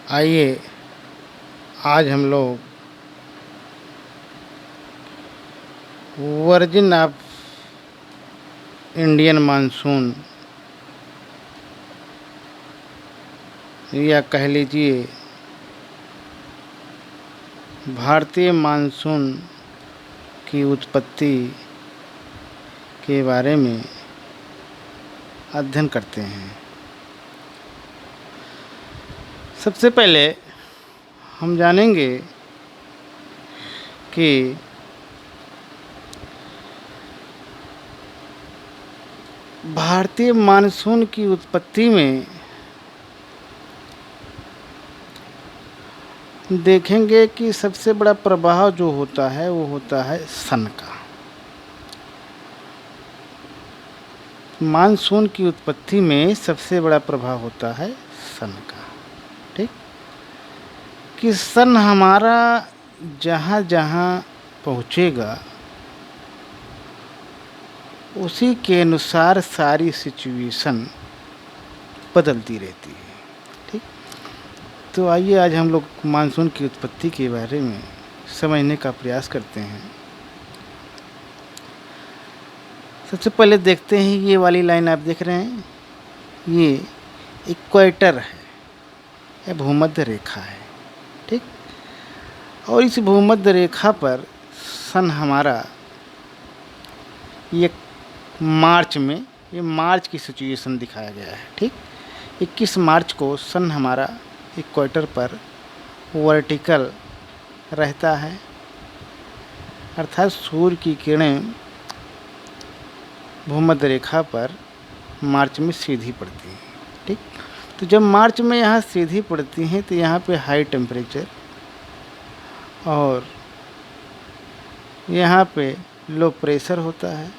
आइए आज हम लोग वर्जिन ऑफ इंडियन मानसून या कह लीजिए भारतीय मानसून की उत्पत्ति के बारे में अध्ययन करते हैं। सबसे पहले हम जानेंगे कि भारतीय मानसून की उत्पत्ति में देखेंगे कि सबसे बड़ा प्रभाव जो होता है वो होता है सन का। मानसून की उत्पत्ति में सबसे बड़ा प्रभाव होता है सन का। ठीक, कि सन हमारा जहाँ जहाँ पहुँचेगा उसी के अनुसार सारी सिचुएशन बदलती रहती है। ठीक, तो आइए आज हम लोग मानसून की उत्पत्ति के बारे में समझने का प्रयास करते हैं। सबसे पहले देखते हैं, ये वाली लाइन आप देख रहे हैं, ये इक्वेटर है, यह भूमध्य रेखा है। ठीक, और इस भूमध्य रेखा पर सन हमारा ये मार्च में, ये मार्च की सिचुएशन दिखाया गया है। ठीक, 21 मार्च को सन हमारा इक्वेटर पर वर्टिकल रहता है, अर्थात सूर्य की किरणें भूमध्य रेखा पर मार्च में सीधी पड़ती हैं। ठीक, तो जब मार्च में यहाँ सीधी पड़ती हैं तो यहाँ पे हाई टेम्परेचर और यहाँ पे लो प्रेशर होता है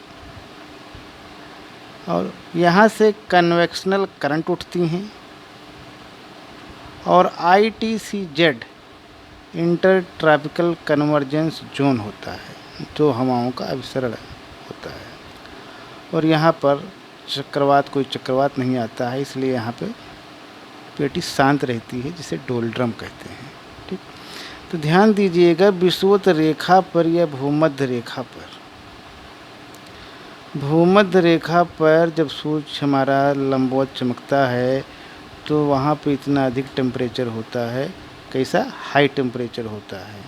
और यहाँ से कन्वेक्शनल करंट उठती हैं और ITCZ inter tropical convergence zone होता है, जो हवाओं का अभिसरण होता है। और यहाँ पर चक्रवात, कोई चक्रवात नहीं आता है, इसलिए यहाँ पे पेटी शांत रहती है, जिसे डोलड्रम कहते हैं। ठीक, तो ध्यान दीजिएगा, विषुवत रेखा पर या भूमध्य रेखा पर, भूमध्य रेखा पर जब सूर्य हमारा लंबवत चमकता है तो वहाँ पे इतना अधिक टेम्परेचर होता है, कैसा, हाई टेम्परेचर होता है,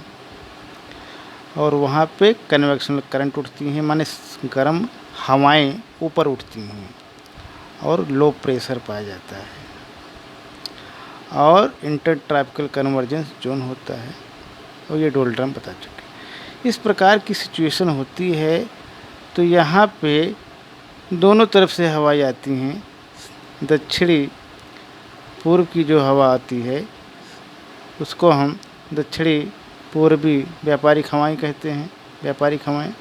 और वहाँ पे कन्वेक्शनल करंट उठती हैं, माने गर्म हवाएं ऊपर उठती हैं और लो प्रेशर पाया जाता है और इंटर ट्रॉपिकल कन्वर्जेंस जोन होता है, और ये डोलड्रम बता चुके। इस प्रकार की सिचुएशन होती है। तो यहाँ पे दोनों तरफ से हवाएं आती हैं। दक्षिणी पूर्व की जो हवा आती है उसको हम दक्षिणी पूर्वी व्यापारिक हवाएं कहते हैं, व्यापारिक हवाएं,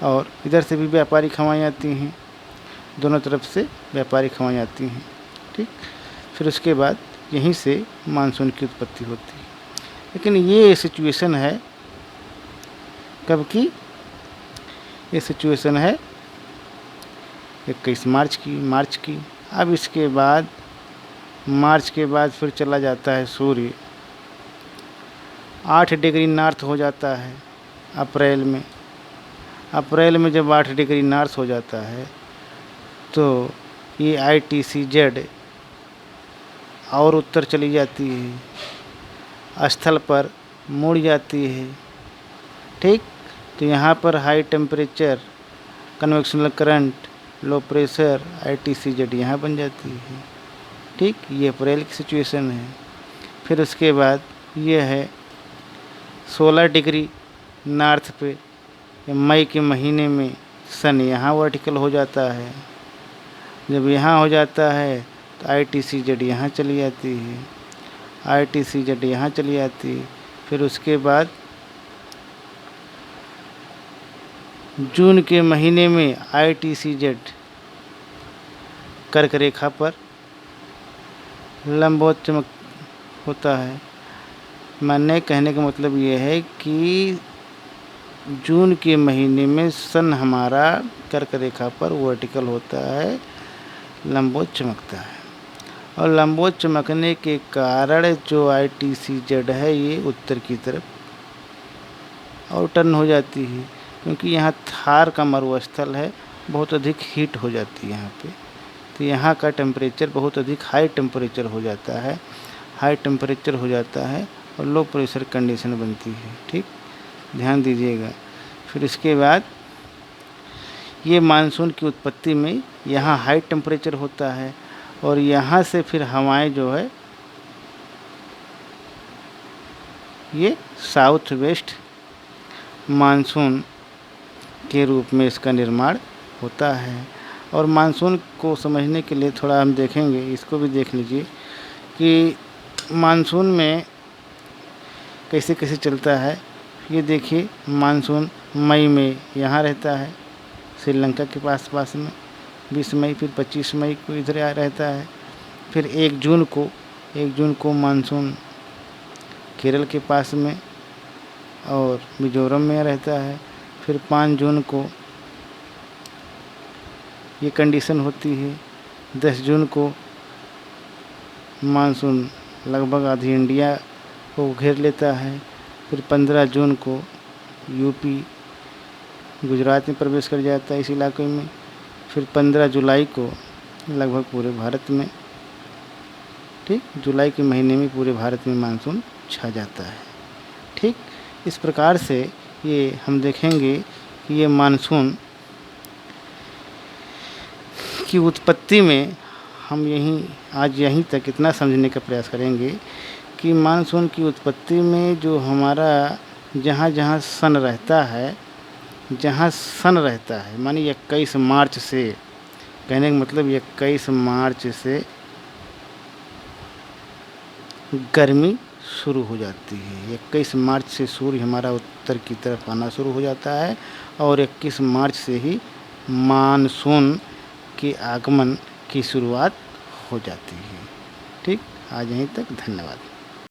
और इधर से भी व्यापारिक हवाएं आती हैं, दोनों तरफ से व्यापारिक हवाएं आती हैं। ठीक, फिर उसके बाद यहीं से मानसून की उत्पत्ति होती है। लेकिन ये सिचुएशन है कब की, ये सिचुएशन है 21 मार्च की। अब इसके बाद मार्च के बाद फिर चला जाता है सूर्य 8 डिग्री नॉर्थ हो जाता है अप्रैल में। अप्रैल में जब 8 डिग्री नॉर्थ हो जाता है तो ये ITCZ और उत्तर चली जाती है, स्थल पर मुड़ जाती है। ठीक, तो यहाँ पर high temperature, convectional current, low pressure, ITCZ यहाँ बन जाती है। ठीक, ये अप्रैल की सिचुएशन है। फिर उसके बाद ये है 16 डिग्री नॉर्थ पे मई के महीने में सन यहाँ वर्टिकल हो जाता है। जब यहाँ हो जाता है तो ITCZ यहाँ चली जाती है, ITCZ यहाँ चली जाती है। फिर उसके बाद जून के महीने में ITCZ कर्क रेखा पर लंबवत चमक होता है। मैंने कहने का मतलब ये है कि जून के महीने में सन हमारा कर्क रेखा पर वर्टिकल होता है, लंबवत चमकता है। और लंबवत चमकने के कारण जो ITCZ है ये उत्तर की तरफ और टर्न हो जाती है, क्योंकि यहाँ थार का मरुस्थल है, बहुत अधिक हीट हो जाती है यहाँ पे। तो यहाँ का टेम्परेचर बहुत अधिक हाई टेम्परेचर हो जाता है, हाई टेम्परेचर हो जाता है और लो प्रेशर कंडीशन बनती है। ठीक, ध्यान दीजिएगा। फिर इसके बाद ये मानसून की उत्पत्ति में यहाँ हाई टेम्परेचर होता है और यहाँ से फिर हवाएं जो है ये साउथ वेस्ट मानसून के रूप में इसका निर्माण होता है। और मानसून को समझने के लिए थोड़ा हम देखेंगे, इसको भी देख लीजिए कि मानसून में कैसे कैसे चलता है। ये देखिए, मानसून मई में यहाँ रहता है श्रीलंका के पास में 20 मई, फिर 25 मई को इधर आ रहता है। फिर 1 जून को मानसून केरल के पास में और मिजोरम में रहता है। फिर 5 जून को ये कंडीशन होती है। 10 जून को मानसून लगभग आधी इंडिया को घेर लेता है। फिर 15 जून को यूपी गुजरात में प्रवेश कर जाता है इस इलाके में। फिर 15 जुलाई को लगभग पूरे भारत में, ठीक, जुलाई के महीने में पूरे भारत में मानसून छा जाता है। ठीक, इस प्रकार से ये हम देखेंगे कि ये मानसून की उत्पत्ति में हम आज यहीं तक इतना समझने का प्रयास करेंगे कि मानसून की उत्पत्ति में जो हमारा जहाँ जहाँ सन रहता है, मानिए 21 मार्च से, कहने का मतलब 21 मार्च से गर्मी शुरू हो जाती है। 21 मार्च से सूर्य हमारा उत्तर की तरफ आना शुरू हो जाता है और 21 मार्च से ही मानसून के आगमन की शुरुआत हो जाती है। ठीक, आज यहीं तक, धन्यवाद।